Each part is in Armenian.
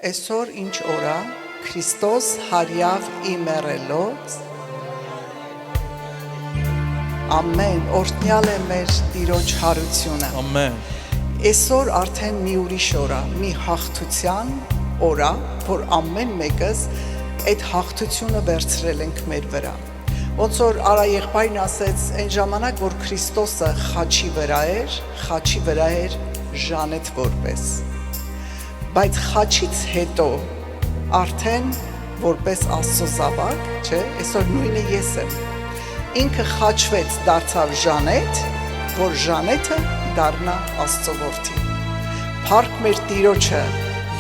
Այսօր ինչ օր է, Քրիստոս հարյավ իմերելոց, ամեն, օրհնյալ է մեր Տիրոջ հարությունը։ Ամեն։ Այսօր արդեն մի ուրիշ օր է, մի հաղթության օր է, որ ամեն մեկս այդ հաղթությունը վերցրել ենք մեր վրա։ Ոնց որ Արա եղբայրն ասեց, այն ժամանակ, որ Քրիստոսը խաչի վրա էր Ժանետ որպես։ Բայց խաչից հետո արդեն որպես Աստծո զավակ, չէ, այսօր նույնը ես եմ։ Ինքը խաչվեց, դարձավ Ժանետ, որ Ժանետը դառնա Աստծո որդի։ Փառք մեր Տիրոջը,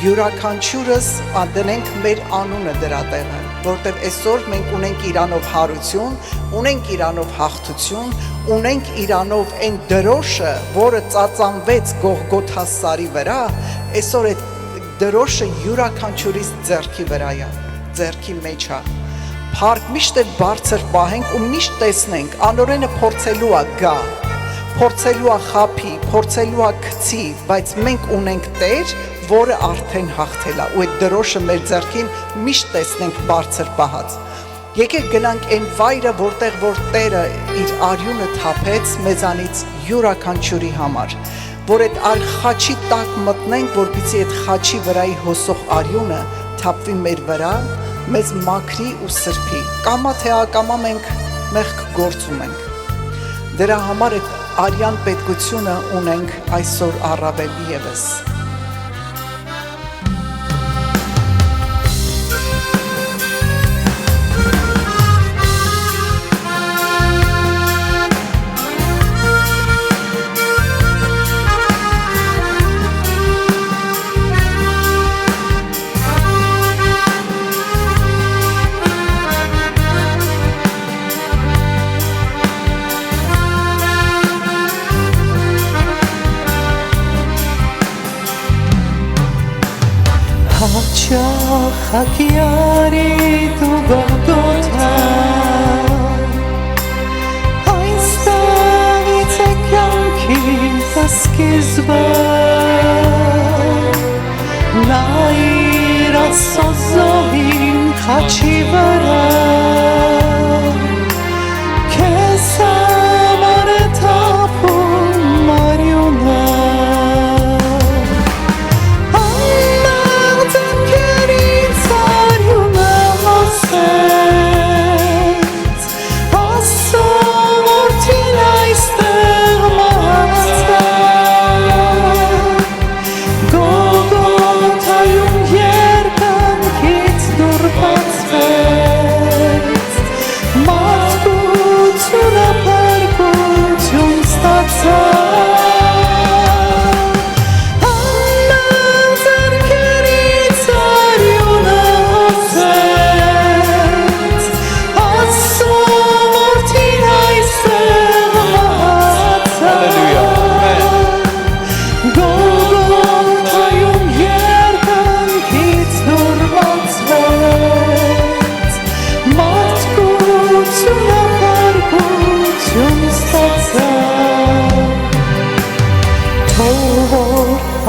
յուրաքանչյուրս դնենք մեր անունը դրա տեղը, որտեղ այսօր մենք ունենք իրանով հարություն, ունենք իրանով հաղթություն, ունենք իրանով այն դրոշը, որը ծածանվեց Գողգոթա սարի վրա, այսօր այդ դրոշը յուրաքանչյուրիս ձեռքի վրա է, ձեռքի մեջ է։ Փառք միշտ այդ բարձր պահենք ու միշտ տեսնենք, անօրենը փորձելու է գա, փորձելու է խափի, փորձելու է գցի, բայց մենք ունենք Տեր, որը արդեն հաղթել է, ու այդ դրոշը մեր ձեռքին միշտ տեսնենք բարձր պահած։ Եկեք գնանք այն վայրը, որտեղ որ Տերը իր արյունը թափեց մեզանից յուրաքանչյուրի համար, որ այդ խաչի տակ մտնենք, որպեսզի այդ խաչի վրայի հոսող արյունը թափվի մեր վրա, մեզ մաքրի ու սրբի։ Կամա թե ակամա մենք մեղք գործում ենք։ Դրա համար այդ արյան պետքությունը ունենք այսօր առավել ևս։ Հակյարի դու Գողգոթա, այստեղից է կյանքիս սկիզբը, լայր Աստծո զոհին խաչի վրա, քեզ համար է թափում արյունը,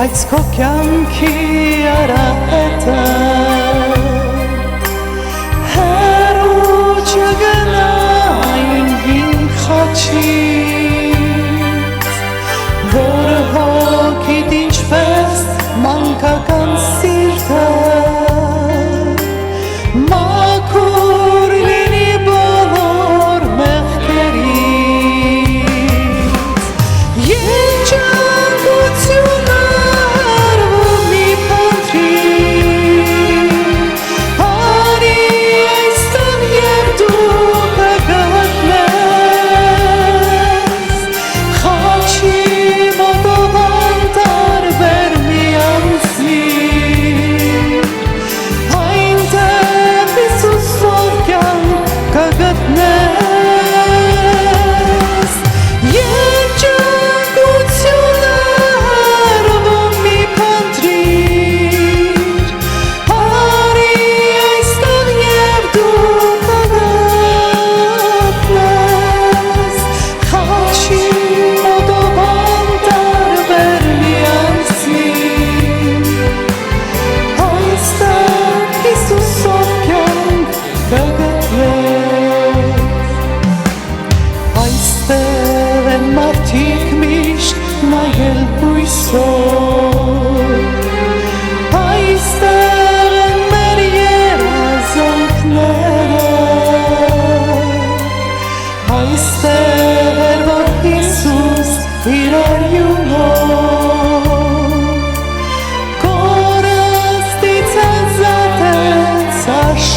Այս քո կյանքի արահետը հեռու չգնային հին խաչից, որը հոգիդ ինչպես մանկական սիրտը մաքուր լինի բոլոր մեղքերից, երջանկությունը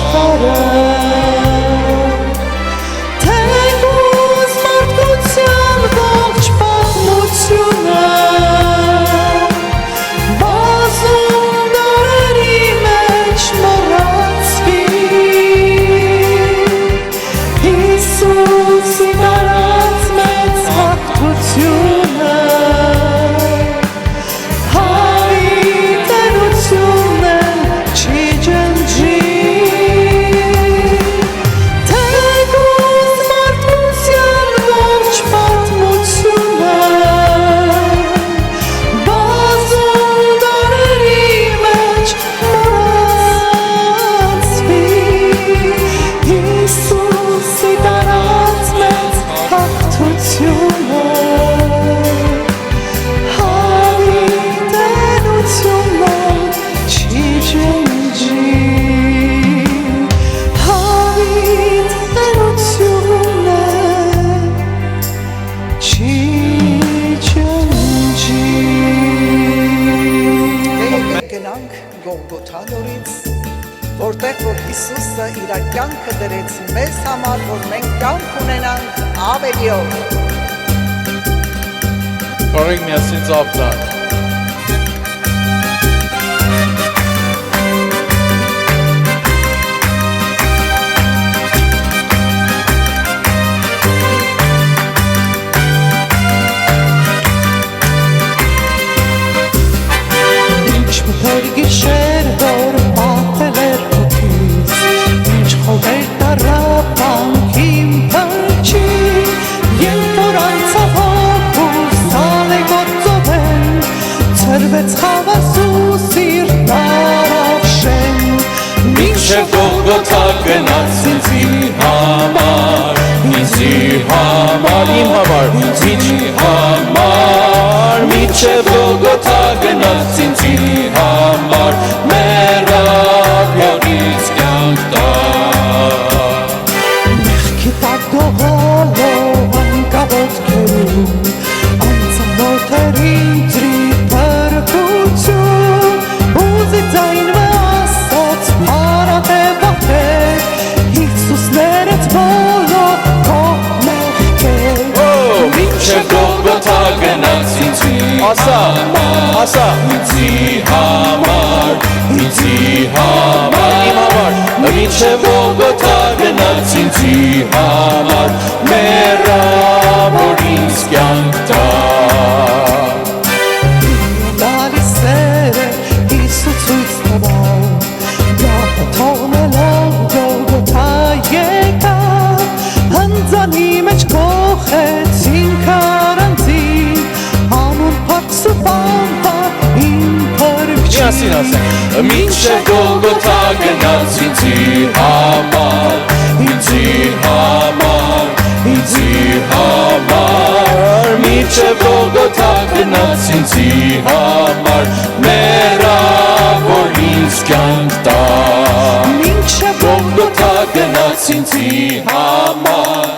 աշխարհը թեկուզ մարդկության ողջ պատմությունը բազում դարերի մեջ մոռացվի Հիսուսի դարած մեծ հաղթությունը Գողգոթա նորից, որտեղ որ Հիսուսը իր կյանքը դրեց մեզ համար, որ մենք կյանք ունենանք ավելիով։ Կարող եք միասին ծափ տալ։ Գիշեր որ պատել էր հոգիս Ինչ խոհեր տարապանք իմ պրջի Երբ որ անցավ հոգուս սալեգոտ ծովեն Ծրվեց խավասու սիրտ արավ շեն Մինչև Գողգոթա գնաց ինձի համար Ինձի համար, իմ համար, ինձի համար Մինչև Գողգոթա գնաց ինձի համար Մեռավ յորից կյանք տար Մեղքի տակ դողալով անկավոտ կերում Անցամոթերին ջրի պրկություն Ուզի ձայնվե ասաց պարատեվատեր Հիսուս ներեց բոլոր քո մեղքեր Մինչև Գողգոթա գնաց ինձի ասա ինձի համար իմ համար Մինչև Գողգոթա գնաց ինձի համար մեռավ որ ինձ կյանք տար Լալի սերը Հիսուս ցույց տվավ Գապը թողնելով Գողգոթա եկավ Հնձանի մեջ կոխեց ինք առանձին Անուն փարքսու բամբա իմ փրկչի Միասին ասենք Մինչև Գողգոթա գնաց ինձի համար Մինչև Գողգոթա գնաց ինձի համար մեռավ որ ինձ կյանք տար Մինչև Գողգոթա գնաց ինձի համար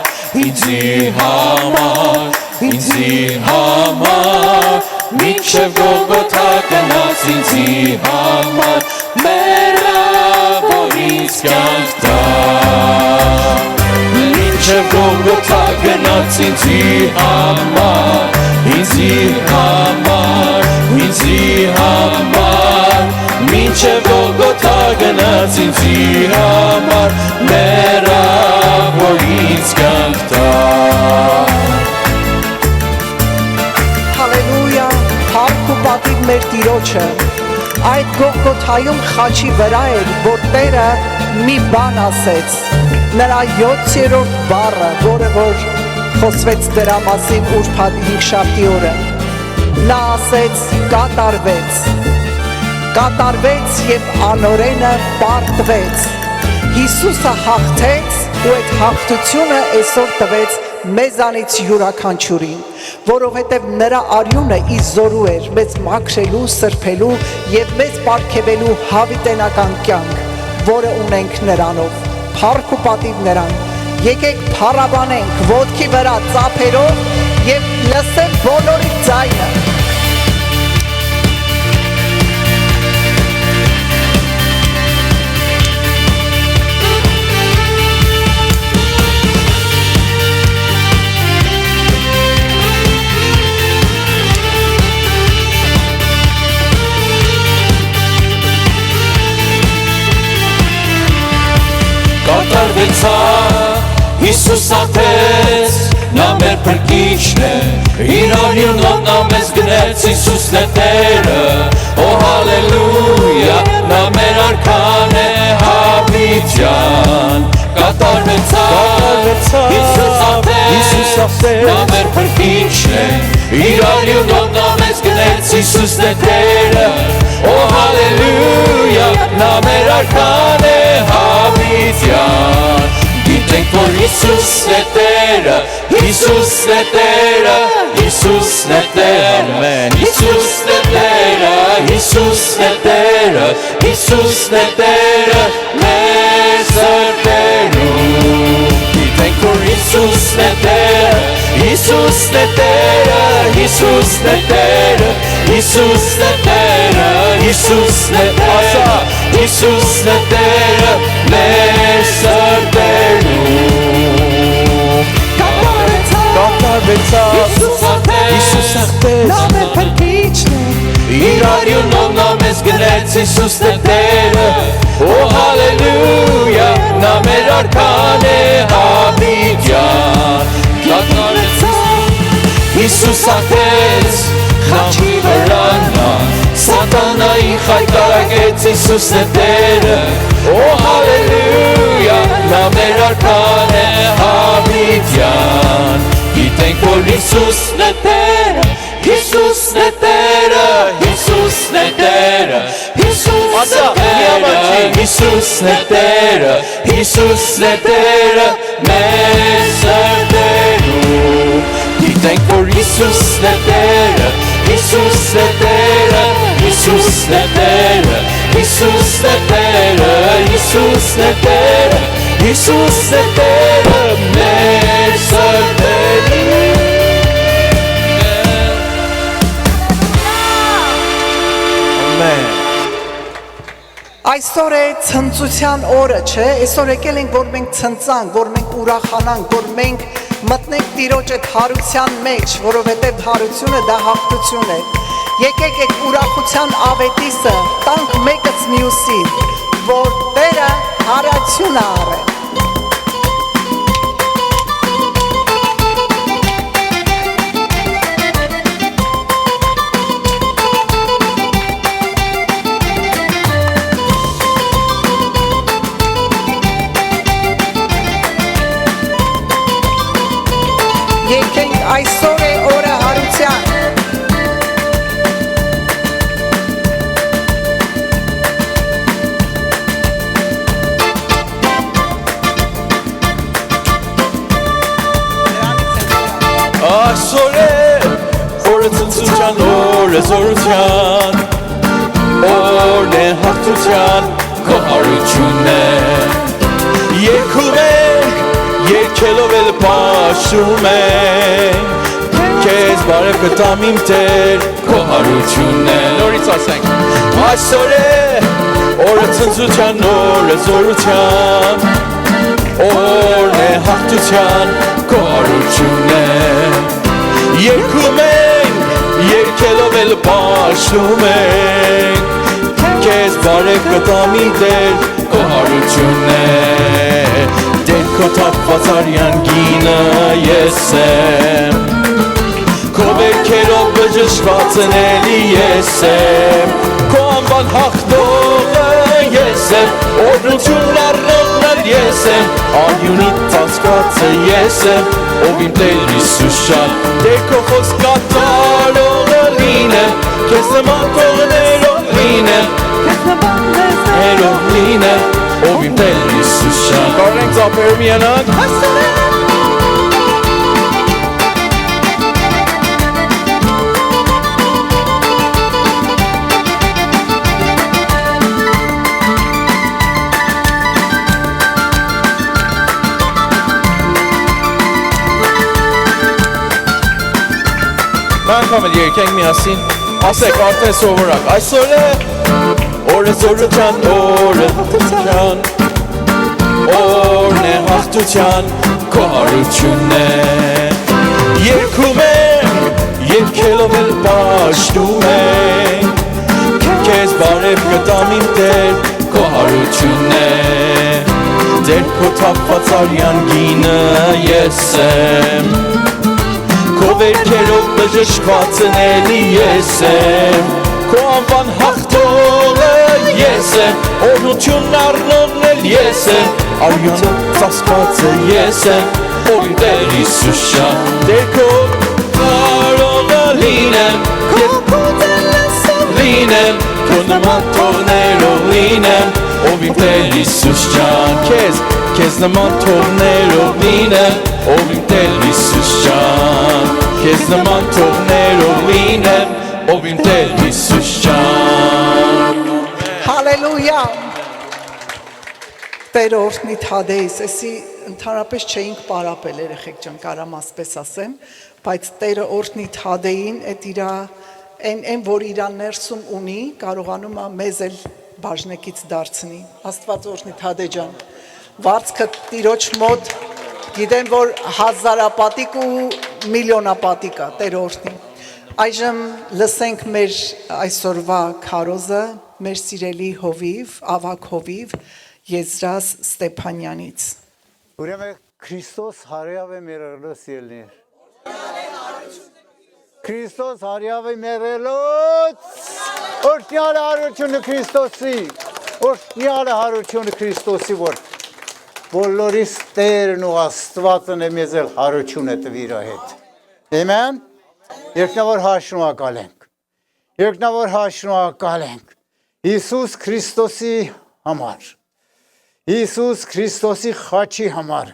Մինչև Գողգոթա գնաց ինձի համար մեռավ որ ինձ կյանք տար Մինչև Գողգոթա գնաց ինձի համար Մինչև Գողգոթա գնաց ինձի համար մեռավ որ ինձ կյանք տար Հալելույա, փառք ու պատիվ մեր Տիրոջը։ Այդ Գողգոթայում խաչի վրա էր, որ Տերը մի բան ասեց։ Նրա 7-րդ բառը, որը որ խոսվեց դրա մասին ուրբաթ հինգշաբթի օրը։ Նա ասեց կատարվեց եւ անօրենը պարտվեց։ Հիսուսը հաղթեց ու այդ հաղթությունը այսօր տվեց մեզանից յուրաքանչյուրին, որովհետև նրա արյունը իզորու էր մեզ մաքրելու, սրբելու եւ մեզ պարգևելու հավիտենական կյանք, որը ունենք նրանով։ Փառք ու պատիվ նրան։ Եկեք փառաբանենք ոտքի վրա ծափերով եւ լսենք բոլորի ձայնը։ կատարվեցավ Հիսուս ատեց նա մեր փրկիչն է իր արյունով նա մեզ գնեց Հիսուսն է Տերը Օ հալելույա նա մեր արքան է հավիտյան կատարվեցավ Հիսուս ատեց նա մեր փրկիչն է իր արյունով նա մեզ գնեց Հիսուսն է Տերը Օ հալելույա նա մեր արքան է հավիտյան Գիտենք որ Հիսուսն է Տերը Հիսուսն է Տերը Հիսուսն է Տերը Հիսուսն է Տերը Հիսուսն է Տերը Հիսուսն է Տերը մեր սրտերում Գիտենք որ Հիսուսն է Տերը Հիսուսն է Տերը Հիսուսն է Տերը Հիսուսն է Տերը Հիսուսն է Տերը Հիսուսն է Տերը մեր սրտերում Կատարվեցավ Հիսուս ատեց Նա մեր փրկիչն է Իր արյունով նա մեզ գնեց Հիսուսն է Տերը Օ հալելույա նա մեր արքան է հավիտյան Կատարվեցավ Հիսուս ատեց խաչի վրա նա Սատանայի խայտարակեց Հիսուսն է Տերը Օ հալելույա նա մեր արքան է հավիտյան Գիտենք որ Հիսուսն է Տերը Հիսուսն է Տերը Հիսուսն է Տերը Հիսուսն է Տերը Հիսուսն է Տերը Հիսուսն է Տերը մեր սրտերում Գիտենք որ Հիսուսն է Տերը Հիսուսն է Տերը Հիսուսն է Տերը Հիսուսն է Տերը Հիսուսն է Տերը Հիսուսն է Տերը մեր սրտերում Ամեն Այսօր է ցնծության օրը, չէ, այսօր եկել ենք, որ մենք ցնծանք, որ մենք ուրախանանք, որ մենք մտնենք Տիրոջ այդ հարության մեջ, որովհետև հարությունը դա հաղթություն է։ Եկեք այդ ուրախության ավետիսը տանք մեկից մյուսին, որ Տերը հարություն առե։ Եկենք այսօր է օրը հարության Այսօր է օրը ցնծության օրը զորության Օրն է հաղթության քո հարությունն է Երգում ենք Երգելով էլ պաշտում ենք Քեզ բարև կտամ իմ Տեր քո հարությունն է Նորից ասենք Այսօր է օրը ցնծության օրը զորության Օրն է հաղթության քո հարությունն է Երգում ենք երգելով էլ պաշտում ենք Քեզ բարև կտամ իմ Տեր քո հարությունն է Դեր քո թափված արյան գինը ես եմ Քո վերքերով բժշկվածն էլի ես եմ Քո անվան հաղթողը ես եմ Օրհնությունն առնողն էլ ես եմ Արյունի ծածկածը ես եմ Ով իմ Տեր Հիսուս շատ Դեր քո խոսք կատարողը լինեմ Քեզ նման կողներով լինեմ Քեզ նման Ներով լինեմ Ով իմ Տեր Հիսուս շատ Կարող ենք ծափեր միանանք Այսօր է Անգամ էլ երկենք միասին Ասեք արդեն սովորակ Այսօր է օրը զորության օրը հաղթության Օրն է հաղթության քո հարությունն է Երգում ենք երգելով էլ պաշտում ենք Քեզ բարև կտամ իմ Տեր քո հարությունն է ձերքո թափված արյան գինը ես եմ Քո վերքերով բժշկվածն էլի ես եմ Քո անվան հաղթողը ես եմ Օրհնությունն առնողն էլ ես եմ Արյանը ծածկվածը ես եմ Ով իմ Տեր Հիսուս ջան Ձերքո կարողը լինեմ Լինեմ Քո նման թողներով լինեմ Ով իմ Տեր Հիսուս ջան Քեզ նման թողներով լինեմ Ով իմ Տեր Հիսուս ջան Քեզ նման թողներով լինեմ Ով իմ Տեր Հիսուս ջան Հալելույա Տեր օրհնի Թադեիս, էսի ընդհանրապես չէինք պարապել երեխեք ջան, կարամ ասպես ասեմ, բայց Տերը օրհնի Թադեին, այդ իրա այն որ իրա ներսում ունի, կարողանում է մեզ էլ բաժնեկից դարձնի։ Աստված օրհնի Թադե ջան։ Վարձքը Տիրոջ մոտ գիտեմ որ հազարապատիկ ու միլիոնապատիկ է, Տեր օրհնի։ Այժմ լսենք մեր այսօրվա քարոզը, մեր սիրելի հովիվ, ավագ հովիվ Եզրաս Ստեփանյանից։ Ուրեմն Քրիստոս հարյավ է մերելոս ելներ։ Քրիստոս հարյավ է մերելոս։ Օրհնյալ հարությունը Քրիստոսի։ Օրհնյալ հարությունը Քրիստոսի որ բոլորիս Տերն ու Աստվածն է մեզ էլ հարությունը տվիր հետ։ Ամեն։ Երկնավոր հաշնուակալ ենք։ Երկնավոր հաշնուակալ ենք։ Հիսուս Քրիստոսի համար։ Հիսուս Քրիստոսի խաչի համար,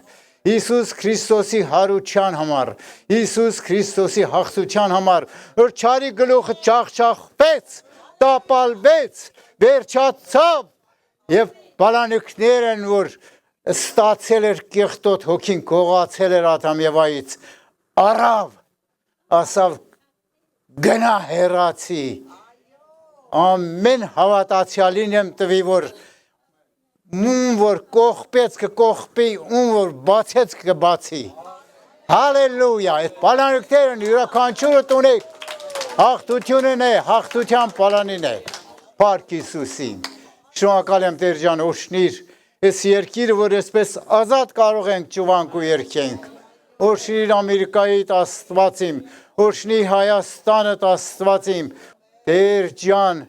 Հիսուս Քրիստոսի հարության համար, Հիսուս Քրիստոսի հաղթության համար, որ չարի գլուխը չախչախվեց, տապալվեց, վերջացավ եւ բալանիկներն որ ստացել էր կեղտոտ հոգին կողացել էր Ադամ Եվայից, առավ, ասավ գնա հեռացի, ամեն հավատացյալին եմ տվի որ Ում որ կողպեց կկողպի, ում որ բացեց կբացի։ Հալելույա, այդ պալանիկներն յուրաքանչյուրը տունեք, հաղթությունն է, հաղթության պալանին է, Փառք Հիսուսին։ Շնորհակալ եմ Տեր ջան, օրհնիր, այս երկիրը, որ այսպես ազատ կարող ենք ճուվանք ու երգենք։ Օրհնիր Ամերիկայիդ Աստվածիմ, օրհնի Հայաստանդ Աստվածիմ, Տեր ջան,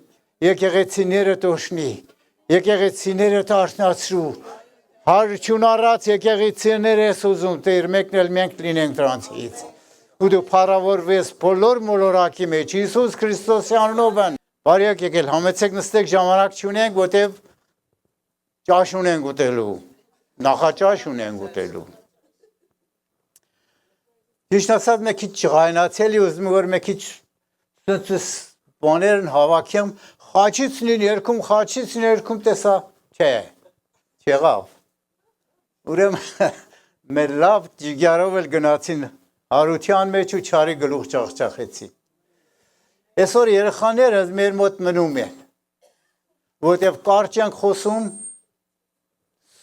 եկեղեցիներդ օրհնի։ Եկեղեցիները արթնացրու, հարություն առած եկեղեցիներ ես ուզում, Տեր մեկն էլ մենք լինենք դրանցից։ Ու դու փառավորվես բոլոր մոլորակի մեջ, Հիսուս Քրիստոսի անունով են։ Բարյակ եկել, համեցեք նստեք ժամանակ չունենք, որտև ճաշ ունենք ուտելու, նախաճաշ ունենք ուտելու։ Ճիշտ ասած մեկ քիչ ջղայնացելի ուզում որ մեկ քիչ բաներն հավաքեմ Խաչիցն երկում տեսա, չէ, չեղավ, ուրեմ մեր լավ ճիգյարով էլ գնացին հարության մեջ ու չարի գլուխ ճախճախեցին, այսօր երեխաները մեր մոտ մնում են, որտև կարճ ենք խոսում,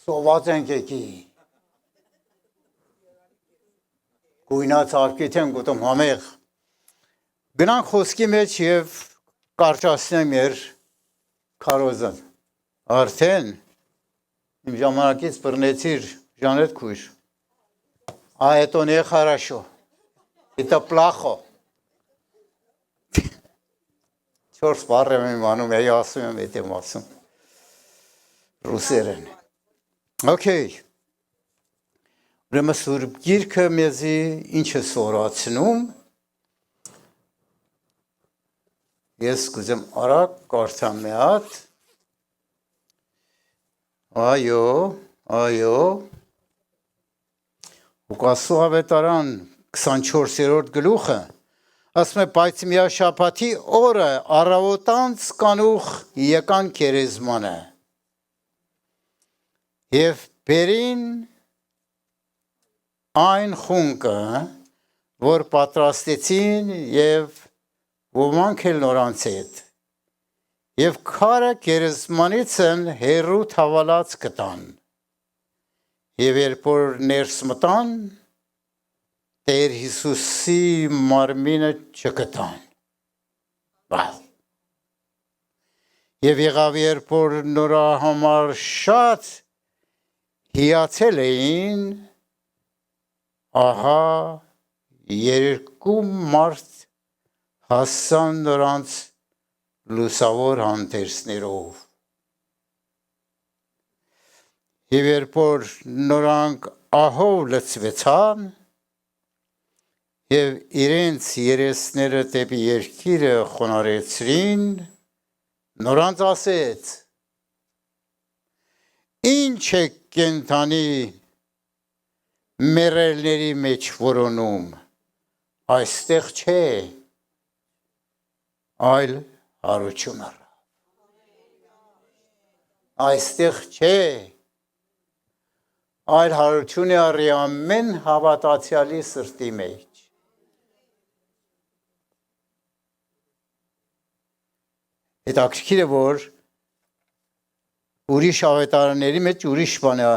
սոված ենք եկի, գույնած արկիթ ենք ուտում համեղ, գնանք խոսքի մեջ և կարճացնեմ մեր քարոզն, արդեն իմ ժամանակից բռնեցիր Ժանետ քույր, это не хорошо, это плохо, չորս բառ եմ իմանում, ասում եմ, էդ եմ ասում, ռուսերեն, okay, ուրեմն Սուրբ Գիրքը մեզի ինչ է սորացնում, Ես կուզեմ արագ կարդամ մի հատ, այո, Ղուկասու ավետարան 24-րդ գլուխը, ասում է, բայց միաշաբաթի օրը առավոտանց կանուխ եկան քերեզմանը, և բերին այն խունկը, որ պատրաստեցին և ոմանք էլ նորանց հետ, և քարը գերեզմանից են հեռու թավալած կտան, և երբ որ ներս մտան, Տեր Հիսուսի մարմինը չգտան, և եղավ երբ որ նորա համար շատ հիացել էին, ահա երկու մարդ հասան նրանց լուսավոր հանդերձներով։ Եվ երբ որ նրանք ահով լցվեցան, և իրենց երեսները դեպի երկիրը խոնարհեցրին, նրանց ասեց. Ինչ է կենդանի մեռելների մեջ որոնում, այստեղ չէ, այլ հարություն առավ։ Այստեղ չէ, այլ հարություն է առի ամեն հավատացյալի սրտի մեջ։ Հետաքրքիր է, որ ուրիշ ավետարանների մեջ ուրիշ բան է,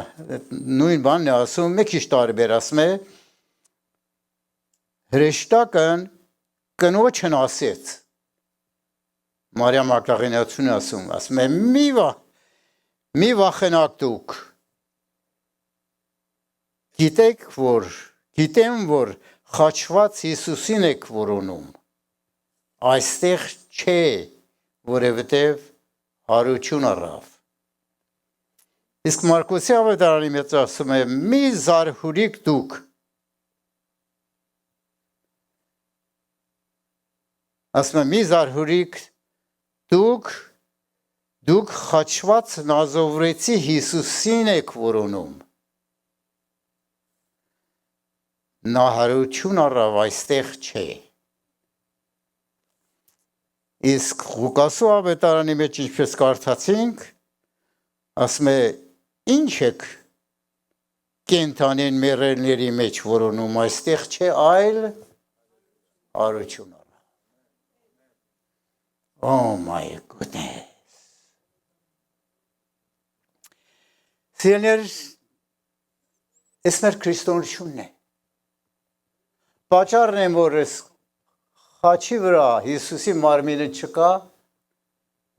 նույն բանն է ասում, մեկ քիչ տարբեր ասում է, հրեշտակն կնոջն ասեց, Մարիամ Մագդաղենացուն ասում է, մի վախենակ դուք, գիտեմ, որ խաչված Հիսուսին եք որոնում, այստեղ չէ, որևէտև հարություն առավ։ Իսկ Մարկոսի ավետարանի մեջ ասում է, մի զարհուրիք դուք, ասում է, մի զարհուրիք դուք խաչված նազովրեցի Հիսուսին եք որոնում, նա հարություն առավ, այստեղ չէ։ Իսկ Ղուկասու ավետարանի մեջ ինչպես կարդացինք, ասում է, ինչ եք կենդանին մեռելների մեջ որոնում, այստեղ չէ, այլ հարություն առավ։ Oh my goodness։ Սիրելիներ, այս մեր քրիստոնեությունն է։ Պատճառն է, որ խաչի վրա Հիսուսի մարմինը չկա,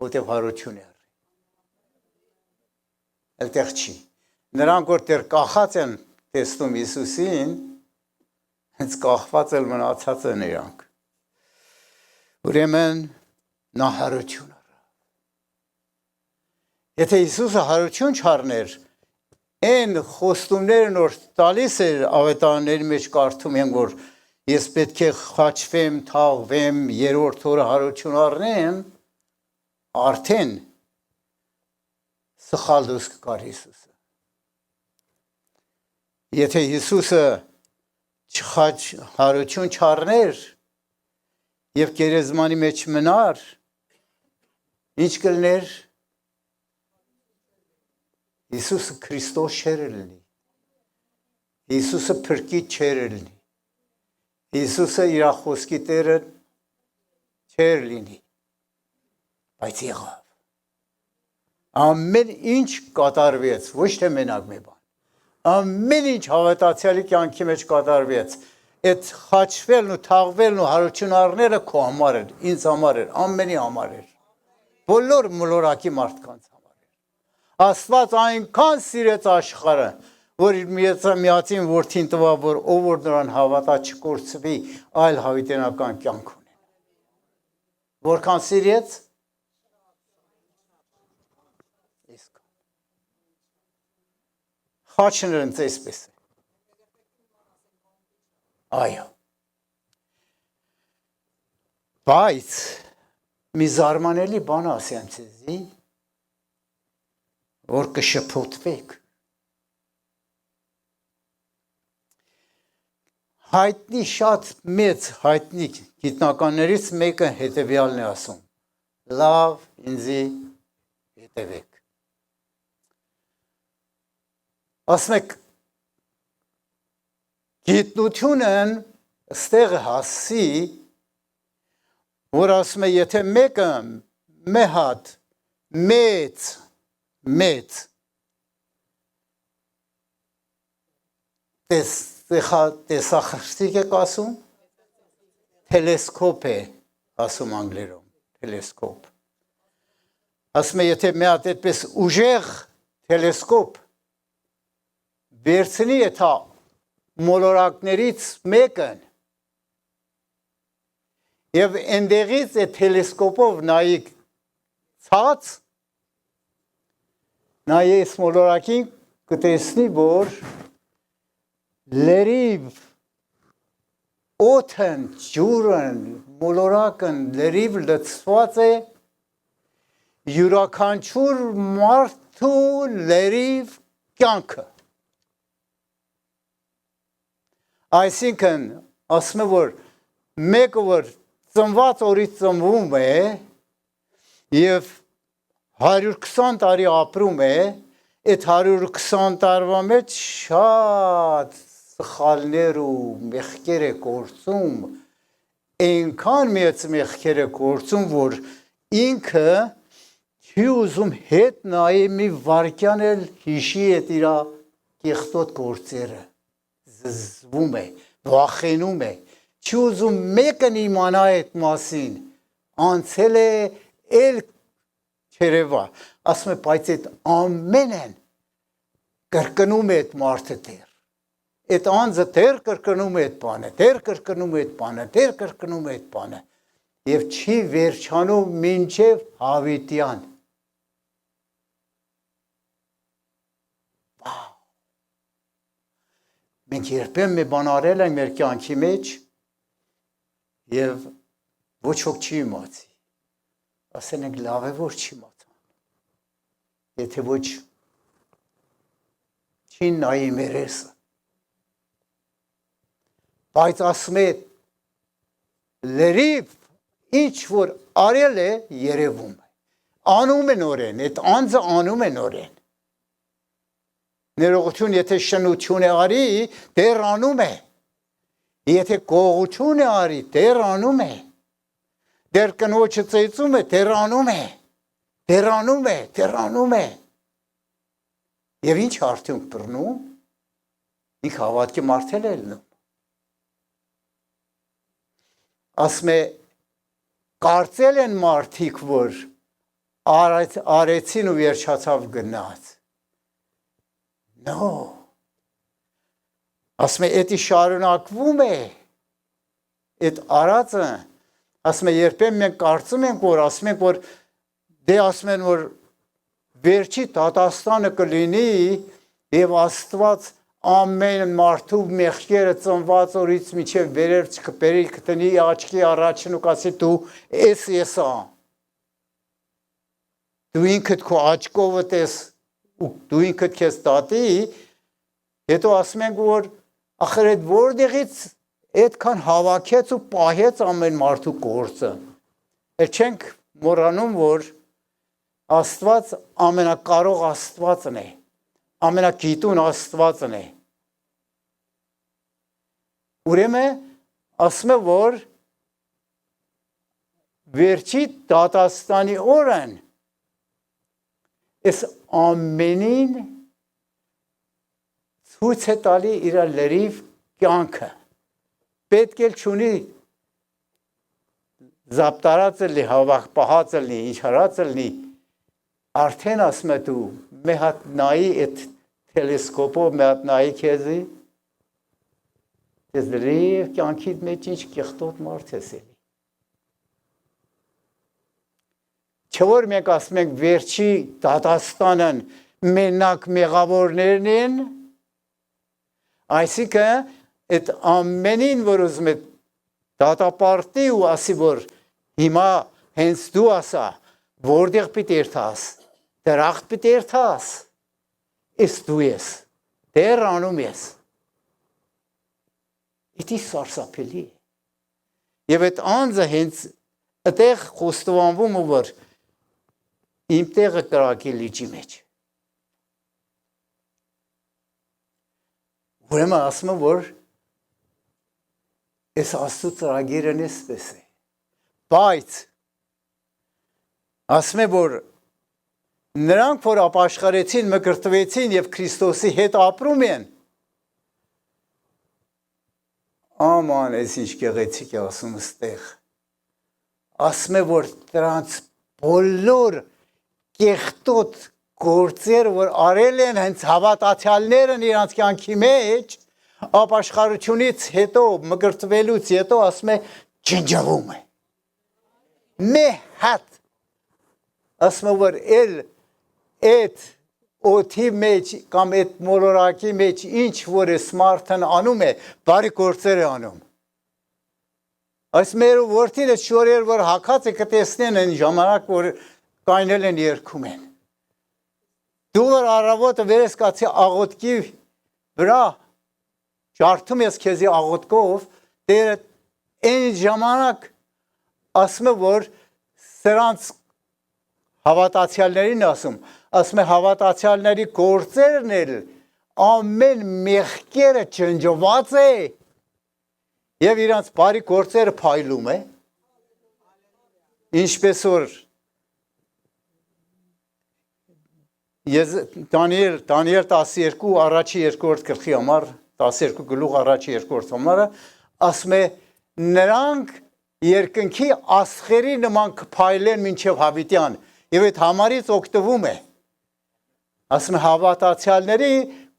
որտեղ հարություն է առի։ Այդտեղ չի։ Նրանք, որ դեռ կախած են տեսնում Հիսուսին, հենց կախված էլ մնացած են իրանք։ Ուրեմն նա հարություն առավ։ Եթե Հիսուսը հարություն չառներ, այն խոստումներն որ տալիս էր ավետարանների մեջ կարդում են, որ ես պետք է խաչվեմ, թաղվեմ, երրորդ օրը հարություն առնեմ, արդեն սխալ դուս կար Հիսուսը։ Եթե Հիսուսը հարություն չառներ և գերեզմանի մեջ մնար, ինչ կլներ, Հիսուսը Քրիստոս չէր լինի, Հիսուսը փրկիչ չէր լինի, Հիսուսը իր խոսքի տերը չէր լինի, բայց եղավ։ Ամեն ինչ կատարվեց, ոչ թե մենակ մի բան, ամեն ինչ հավատացյալի կյանքի մեջ կատարվեց, այդ խաչվելն ու թաղվելն ու հարություն առնելը քո համար էր, ինձ համար էր, ամենի համար էր, բոլոր մոլորակի մարդկանց համար էր։ Աստված այնքան սիրեց աշխարհը, որ իր միածին որդին տվավ, որ ով որ նրան հավատա չկորցվի, այլ հավիտենական կյանք ունենա։ Որքան սիրեց, խաչն ընց այսպես է։ Այո։ Բայց մի զարմանալի բան ասեմ ձեզի, որ կշփոթվեք։ Հայտնի շատ մեծ հայտնի գիտնականներից մեկը հետևյալն է ասում. լավ ինձի հետևեք։ Ասում եք, գիտնությունն ստեղ հասի, որ ասում է, եթե մեկը մեհատ մեծ տեսախրտիկ եք ասում, տելեսկոպ է ասում անգլերում, տելեսկոպ։ Ասում է, եթե մի հատ այդպես ուժեղ տելեսկոպ վերցնի եթա մոլորակներից մեկն եւ ընդեղից է տելեսկոպով նայի ցած նայես մոլորակին կտեսնի որ լերիվ օդն ջուրն մոլորակն լերիվ լցված է յուրաքանչյուր մարդու լերիվ կյանքը այսինքն ասում եմ որ մեկը որ ծնված օրից ծնվում է եւ 120 տարի ապրում է այդ 120 տարվա մեջ շատ սխալներ ու մեղքեր է գործում այնքան մեծ մեղքեր է գործում որ ինքը չի ուզում հետ նայի մի վարքյան էլ հիշի այդ իր կեղտոտ գործերը զզվում է վախենում է չի ուզում մեկն իմանա այդ մասին անցել է էլ չերևա ասում է բայց այդ ամենն կրկնում է այդ մարդը դեր այդ անձը դեր կրկնում է այդ բանը դեր կրկնում է այդ բանը դեր կրկնում է այդ բանը եւ չի վերջանում մինչեւ հավիտյան մենք երբեմն մի բան արել ենք մեր կյանքի մեջ եւ ոչ ոք չի իմացի ասեն ենք լավ է որ չի իմացան եթե ոչ չի նայի մերեսը բայց ասում է լերիվ ինչ որ արել է երևում է անում է նորեն այդ անձը անում է նորեն ներողություն եթե շնություն է արի դեր անում է եթե գողություն է արի դեր անում է դեր կնոջը ծեծում է դեր անում է դեր անում է դեր անում է եւ ինչ արդյունք բռնում ինք հավատքի մարդել է լինում ասում է կարծել են մարդիկ որ արեցին ու վերջացավ գնաց No. Ասում է էդի շարունակվում է այդ արածը ասում է երբեմն մենք կարծում ենք որ ասում ենք որ դե ասում են որ վերջի դատաստանը կլինի եւ Աստված ամեն մարդու մեղքերը ծնված օրից մինչեւ վերերց կբերի կտնի աչքի առաջին ու կասի դու եսա դու ինքդ քո աչքով ես դու ինքդ քեզ տատի հետո ասում ենք որ ախր այդ որտեղից այդքան հավաքեց ու պահեց ամեն մարդու գործը էլ չենք մոռանում որ Աստված ամենակարող Աստվածն է ամենագիտուն Աստվածն է ուրեմն ասում է որ վերջի դատաստանի օրն Այս ամենին ցույց է տալի իր լրիվ կյանքը պետք է չունի զապտարած լինի հավախ պահած լինի ինչ հարած լինի արդեն ասում է դու մի հատ նայի այդ տելեսկոպով մի հատ նայի քեզի ես լրիվ կյանքիդ մեջ ինչ կեղտոտ մարդ ես էլի Չէ որ մենք ասում ենք վերջի դատաստանն մենակ մեղավորներն են այսինքն այդ ամենին որ ուզում է դատապարտի ու ասի որ հիմա հենց դու ասա որտեղ պիտի երթաս դրախտ պիտի երթաս ես դու ես դեր անում ես Իդի սարսափելի եւ այդ անձը հենց այդեղ խոստովանվում ու որ իմ տեղը կրակի լիճի մեջ ուրեմն ասում եմ որ այս Աստծո ծրագիրն էսպես է բայց ասում եմ որ նրանք որ ապաշխարեցին մկրտվեցին եւ Քրիստոսի հետ ապրում են Աման ես ինչ գեղեցիկ է ասում ստեղ ասում է որ դրանց բոլոր կեղտոտ գործերը, որ արել են հենց հավատացյալներն իրանց կյանքի մեջ, ապաշխարությունից հետո, մկրտվելուց հետո ասում է ջնջվում է։ Մի հատ ասում է, որ էլ այդ օթի մեջ կամ այդ մոլորակի մեջ ինչ որ է սմարթն անում է, բարի գործեր է անում։ Այս մեր որդին այդ շորեր, որ հակած է կտեսնեն են ժամանակ, որ կայնել են երգում են։ Դու որ առավոտը վերես կացի աղոտքի վրա, ջարդում ես քեզի աղոտքով, Տերը այն ժամանակ ասում է, որ սրանց հավատացյալներին ասում է հավատացյալների գործերն էլ ամեն մեղքերը ջնջված է եւ իրանց բարի գործերը փայլում է, ինչպես որ Դանիել 12 առաջի 2-րդ գլխի համար 12 գլուխ առաջի 2-րդ համարը ասում է նրանք երկնքի աստղերի նման կփայլեն մինչև հավիտյան եւ այդ համարից օգտվում է ասում է հավատացյալների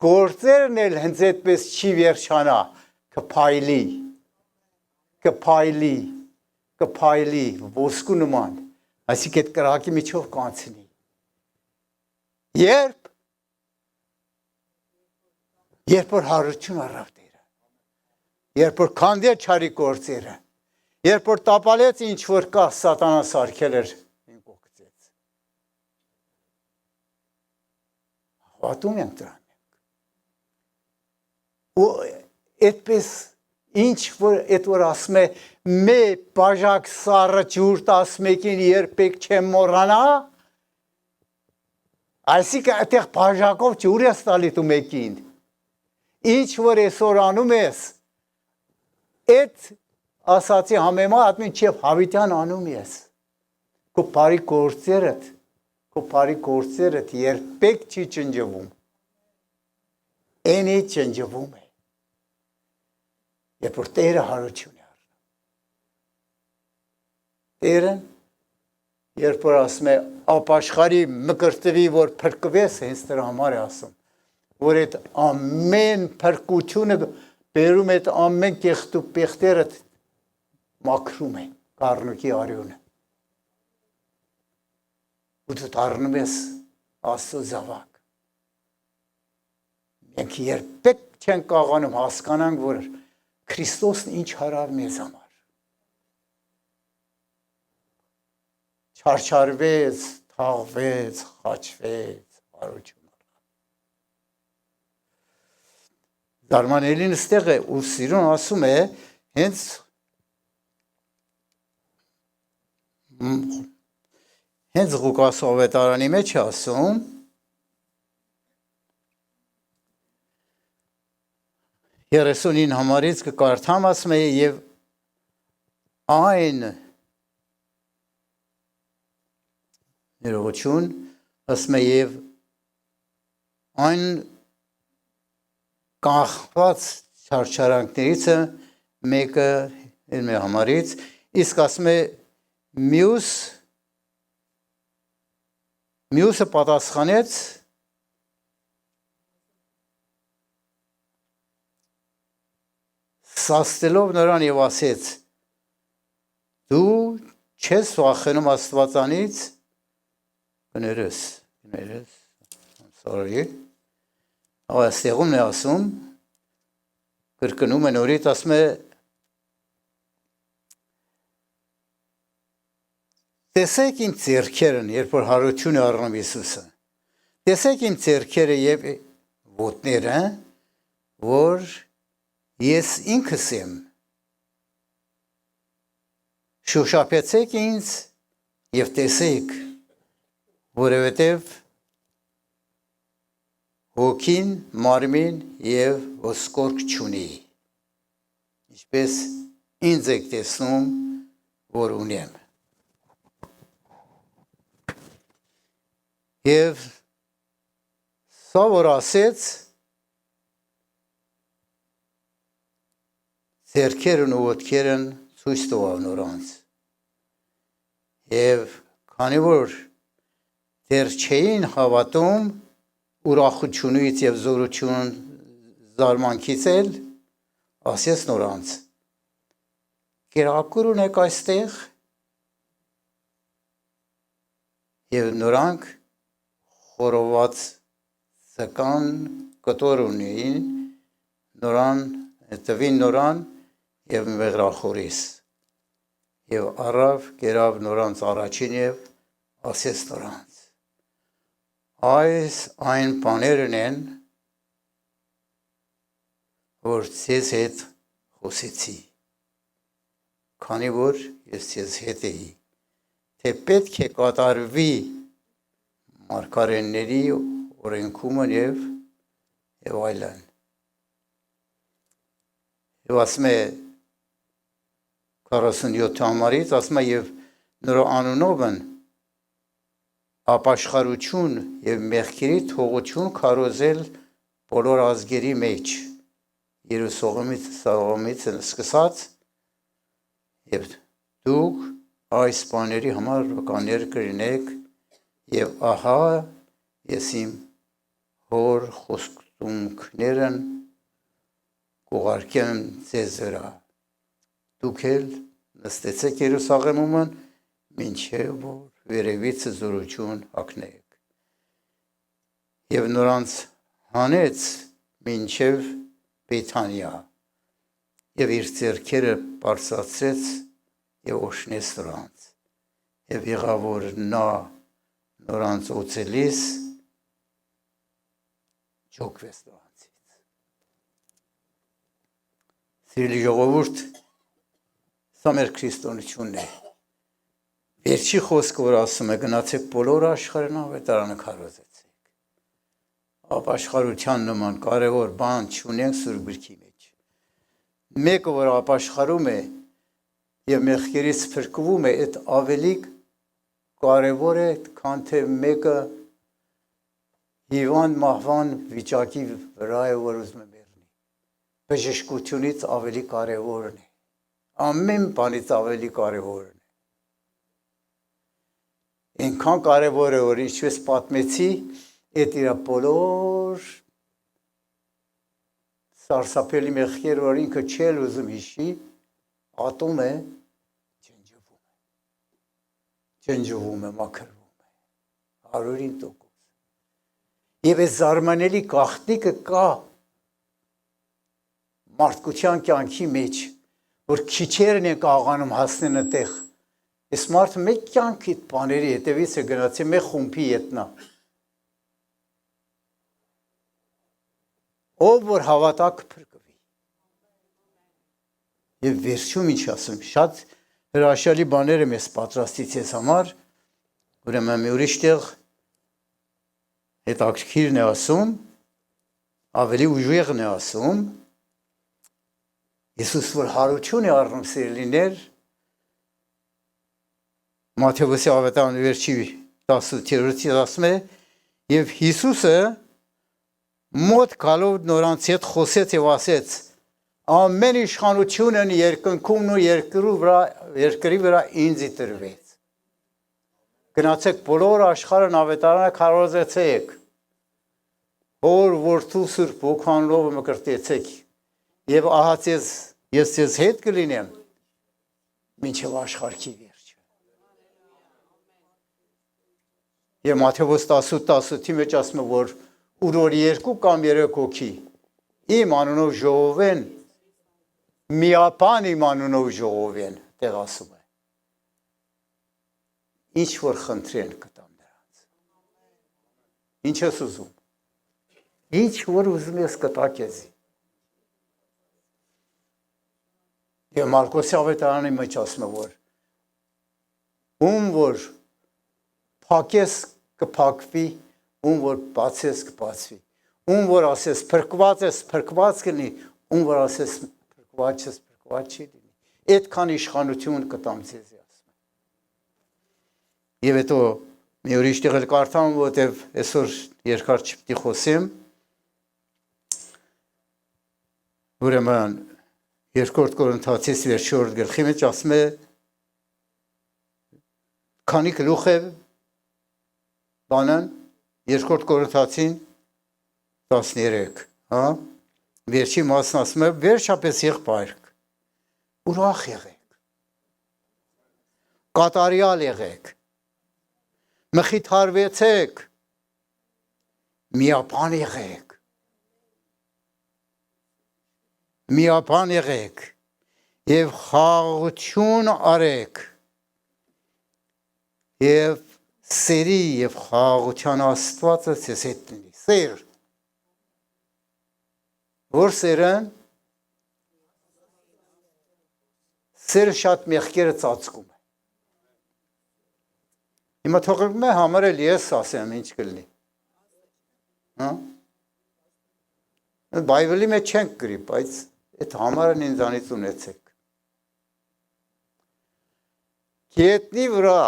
գործերն էլ հենց այդպես չի վերջանա կփայլի ոսկու նման այսինքն այդ կրակի միջով կանցնի երբ որ հարություն առավ Տերը երբ որ քանդել չարի գործերը երբ որ տապալեց ինչ որ կա սատանա սարքել էր ինք օգտեց հավատում ենք դրան ու այդպես ինչ որ այդ որ ասում է մե բաժակ սառը ջուր 11-ին երբեք չեմ մոռանա այսինքն այդտեղ բաժակով ջուր ես տալի դու մեկին ինչ որ այսօր անում ես այդ ասացի համեմատ մինչև հավիտյան անում ես քո բարի գործերդ երբեք չի ջնջվում այնի ջնջվում է երբ որ Տերը հարություն է առնում Տերը երբ որ ասում է ապաշխարի մկրտվի որ փրկվես հենց դրա համար է ասում որ այդ ամեն փրկությունը բերում այդ ամեն կեղտու պեղտերը մաքրում է կառնուկի արյունը ու դու դառնում ես Աստծո զավակ մենք երբեք չենք կարողանում հասկանանք որ Քրիստոսն ինչ հարավ մեզ համար չարչարվեց, թաղվեց, խաչվեց, հարություն Զարմանելին ստեղ է ու սիրուն ասում է հենց Ղուկաս ավետարանի մեջ է ասում 39 համարից կկարդամ ասում է եւ այն ներողություն ասում է եւ այն կախված չարչարանքներից մեկը մեր համարից իսկ ասում է մյուսը պատասխանեց սաստելով նրան եւ ասեց դու չես վախենում Աստվածանից կներես sorry այստեղում է ասում կրկնում է նորից ասում է տեսեք իմ ձեռքերն երբ որ հարություն է առնում Հիսուսը տեսեք իմ ձեռքերը եւ ոտները որ ես ինքս եմ շոշափեցեք ինձ եւ տեսեք որովհետեւ Հոգին, մարմին եւ ոսկորք չունի ինչպես ինձ եք տեսնում որ ունեմ եւ սա որ ասեց ձեռքերն ու ոտքերն ցույց տվավ նրանց եւ քանի որ դեռ չէին հավատում ուրախությունից եւ զորություն զարմանքից էլ ասես նորանց կերակուր ունեք այստեղ եւ նորանք խորոված սական կտոր ունեին նորան տվին նորան եւ մեղրախորիս եւ առավ կերավ նորանց առաջին եւ ասես նորանց այս այն բաներն են որ ցեզ հետ խոսեցի քանի որ ես ցեզ հետ էի թե պետք է կատարվի մարգարեների օրենքումը եւ այլն եւ ասում է 47 համարից ասում է եւ նրա անունով են ապաշխարություն եւ մեղքերի թողություն քարոզել բոլոր ազգերի մեջ Երուսաղեմից սկսած եւ դուք այս բաների համար վկաներ կրինեք եւ ահա ես իմ հոր խոստումքներն կուղարկեմ ձեզ վրա դուք էլ նստեցեք Երուսաղեմում մինչև որ վերևից զորություն հագնեք եւ նրանց հանեց մինչև Բեթանիա եւ իր ձեռքերը բարձրացրեց եւ օշնեց նրանց եւ եղավ որ նա նրանց օծելիս ջոկվեց նրանցից Սիրելի ժողովուրդ սա մեր քրիստոնեությունն է Վերջի խոսքը որ ասում է գնացեք բոլոր աշխարհն ավետարանը քարոզեցեք ապաշխարության նման կարևոր բան չունենք Սուրբ Գրքի մեջ մեկը որ ապաշխարում է եւ մեղքերից փրկվում է այդ ավելի կարևոր է քան թե մեկը հիվանդ մահվան վիճակի վրա է որ ուզում է մեռնի բժշկությունից ավելի կարևորն է ամեն բանից ավելի կարևորն է Այնքան կարևոր է որ ինչպես պատմեցի այդ իր բոլոր սարսափելի մեղքերը որ ինքը չել ուզում հիշի ատում է ջնջվում է մաքրվում է 100% Եվ այս զարմանալի գաղտնիքը կա մարդկության կյանքի մեջ որ քիչերն են կարողանում հասնել այդտեղ Այս մարդը մեկ կյանքի բաների հետևից է գնացի մեկ խումբի ետնա ով որ հավատա կփրկվի Եվ վերջում ինչ ասում շատ հրաշալի բաներ եմ ես պատրաստից ես համար ուրեմն մի ուրիշ տեղ հետաքրքիրն է ասում ավելի ուժեղն է ասում Հիսուս որ հարություն է առնում սիրելիներ Մատթեոս ավետարանի վերջի 18-րդից ասում է եւ Հիսուսը մոտ գալով նորանց հետ խոսեց եւ ասեց ամեն իշխանությունն երկնքումն ու երկրի վրա ինձ տրվեց Գնացեք բոլոր աշխարհն ավետարանը քարոզեցեք Հոր որդու Սուրբ Հոգանով մկրտեցեք եւ ահա ես ձեզ հետ կլինեմ մինչեւ աշխարհի Եվ Մատթեոս 18-18-ի մեջ ասում է, որ ուր երկու կամ երեք հոգի իմ անունով ժողովեն, միապան իմ անունով ժողովեն, տեղ ասում է։ Ինչ որ խնդրեն կտամ նրանց։ Ինչ ես ուզում։ Ինչ որ ուզում ես կտա քեզի։ Եվ Մարկոսի ավետարանի մեջ ասում է, որ ում որ Փակես կփակվի, ում որ բացես կբացվի, ում որ ասես փրկված ես, փրկված կլինի, ում որ ասես փրկված ես, փրկված չի լինի։ Այդքան իշխանություն կտամ ձեզ ասում։ Եվ հետո մի ուրիշ տեղ կարդամ, որտեղ այսօր երկար չպետք է խոսեմ։ Ուրեմն երկրորդ Կորինթացիս վերջորդ գլխի մեջ ասում է քանի գլուխ է բանն երկրորդ Կորինթացին 13, հա? Վերջի մասն ասում է, վերջապես եղբայրք, ուրախ եղեք, կատարյալ եղեք, մխիթարվեցեք, միապան եղեք, միապան եղեք և խաղաղություն արեք և սերի և խաղաղության Աստվածը ձեզ հետ լինի, սեր, որ սերն, սերը շատ մեղքերը ծածկում է, հիմա թողնում է համարել ես ասեմ ինչ կլինի, Բայբլի մեջ չենք գրի, բայց այդ համարն ինձանից ունեցեք, գետնի վրա,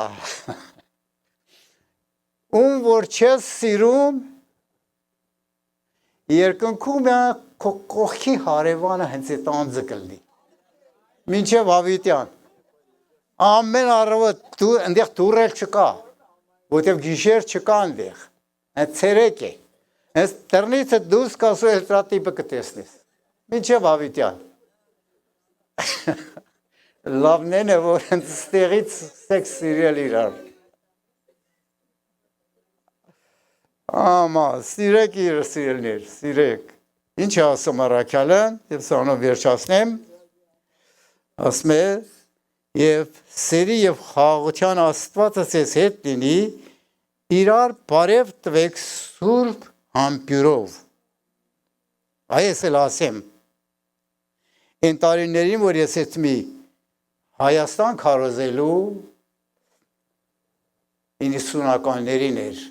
որ չես սիրում, երկնքում է քո կողքի հարևանը հենց այդ անձը կլինի, մինչև հավիտյան, ամեն առավոտ այնտեղ դուռել չկա, որտև գիշեր չկա այնտեղ, հենց ցերեկ է, հենց տրնից դուրս կասու էլտրատիպը կտեսնես, մինչև հավիտյան, լավն է, որ հենց ստեղից սեքս սիրել իրար, Ամա, սիրեք իր սիրելներ, սիրեք, ինչ է ասում առաքյալն, և սանով վերջացնեմ, ասում է, և սերի և խաղաղության Աստվածը ձեզ հետ լինի, իրար բարև տվեք սուրբ համբյուրով, այս էլ ասեմ, այն տարիներին, որ ես հետ մի Հայաստան քարոզելու 90-ականներին էր,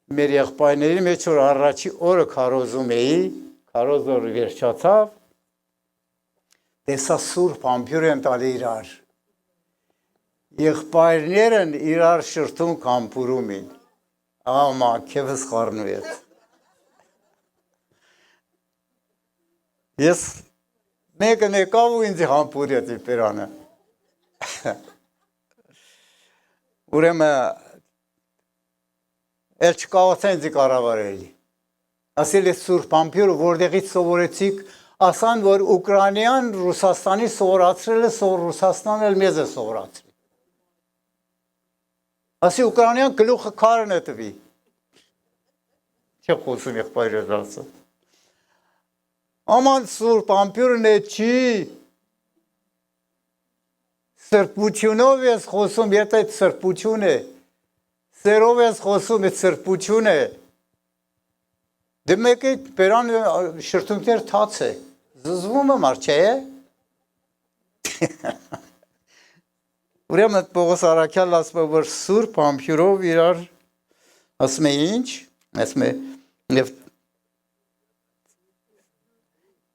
մեր եղբայրների մեջ որ առաջի օրը քարոզում էի, քարոզ օրը վերջացավ, տեսա սուրբ համբյուր են տալի իրար, եղբայրներն իրար շրթում կամպուրում են, ամա, քեվս խառնվեց, ես մեկը նեկավ ու ինձ համբուրեց իր պերանը, ուրեմը էլ չկավացա ինձ կառավարելի, ասել է սուրբ համբյուրը, որտեղից սովորեցիք, ասան, որ Ուկրաինան Ռուսաստանի սովորացրել է, Ռուսաստանն էլ մեզ է սովորացրել, ասի Ուկրաինան գլուխը քարն է տվի, չէ խոսում եղբայրս ասում, Աման սուրբ ամպյուրն է չի, սրբությունով ես խոսում, եթե այդ սրբություն է, սերով ես խոսում, այդ սրբություն է, դե մեկ է պերան շրթունքներ թաց է, զզվում եմ արդ չէ է, ուրեմն Պողոս առաքյալ ասում է, որ սուրբ ամպյուրով իրար, ասում է ինչ, ասում է,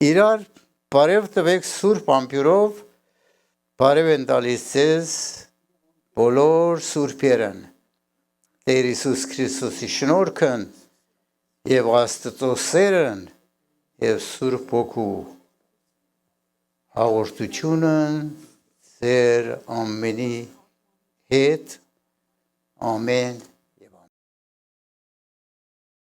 իրար բարև տվեք սուրբ ամպյուրով, բարև են տալիս ձեզ բոլոր սուրբերն, Տեր Հիսուս Քրիստոսի շնորհքն և Աստծո սերն և Սուրբ Հոգու հաղորդությունն ձեր ամենի հետ, ամեն